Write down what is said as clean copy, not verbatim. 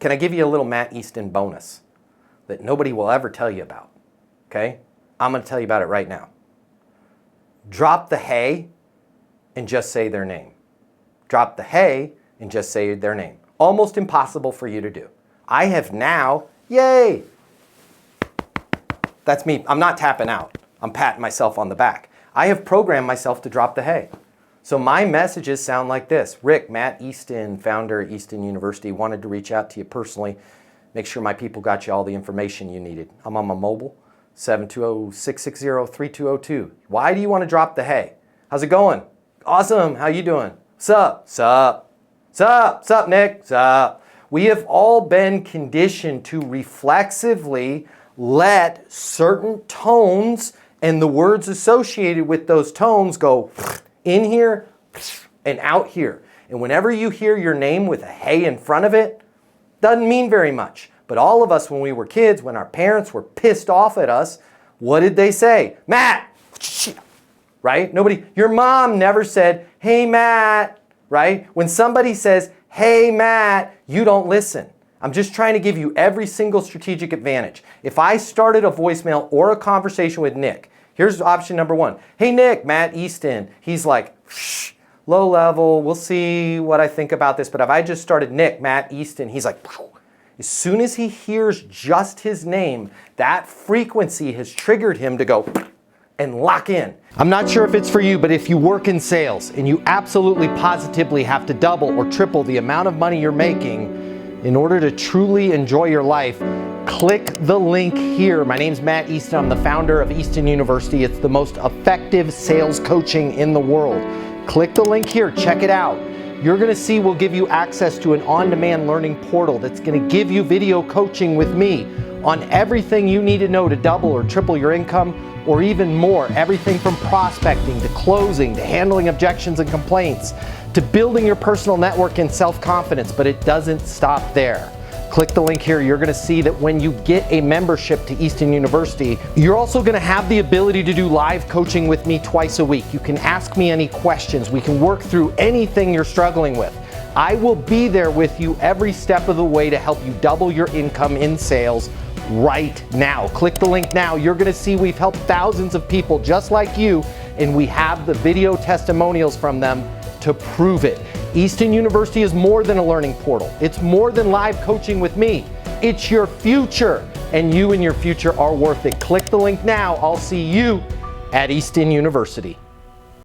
Can I give you a little Matt Easton bonus that nobody will ever tell you about? Okay? I'm going to tell you about it right now. Drop the hey and just say their name. Drop the hey and just say their name. Almost impossible for you to do. I have now, yay! That's me. I'm not tapping out. I'm patting myself on the back. I have programmed myself to drop the hey. So my messages sound like this. Rick, Matt Easton, founder at Easton University, wanted to reach out to you personally. Make sure my people got you all the information you needed. I'm on my mobile, 720-660-3202. Why do you want to drop the hey? How's it going? Awesome. How you doing? Sup? Sup? Sup? Sup, Nick? Sup? We have all been conditioned to reflexively let certain tones and the words associated with those tones go in here and out here. And whenever you hear your name with a hey in front of it, doesn't mean very much. But all of us when we were kids, when our parents were pissed off at us, what did they say? Matt! Right? Nobody, your mom never said, hey Matt, right? When somebody says, hey Matt, you don't listen. I'm just trying to give you every single strategic advantage. If I started a voicemail or a conversation with Nick, here's option number one. Hey Nick, Matt Easton. He's like, shh, low level, we'll see what I think about this. But if I just started Nick, Matt Easton, he's like, phew. As soon as he hears just his name, that frequency has triggered him to go and lock in. I'm not sure if it's for you, but if you work in sales and you absolutely positively have to double or triple the amount of money you're making in order to truly enjoy your life, click the link here. My name's Matt Easton. I'm the founder of Easton University. It's the most effective sales coaching in the world. Click the link here. Check it out. You're going to see we'll give you access to an on-demand learning portal that's going to give you video coaching with me on everything you need to know to double or triple your income, or even more. Everything from prospecting to closing to handling objections and complaints to building your personal network and self-confidence, but it doesn't stop there. Click the link here. You're going to see that when you get a membership to Easton University, you're also going to have the ability to do live coaching with me twice a week. You can ask me any questions. We can work through anything you're struggling with. I will be there with you every step of the way to help you double your income in sales right now. Click the link now. You're going to see we've helped thousands of people just like you, and we have the video testimonials from them to prove it. Easton University is more than a learning portal. It's more than live coaching with me. It's your future, and you and your future are worth it. Click the link now. I'll see you at Easton University.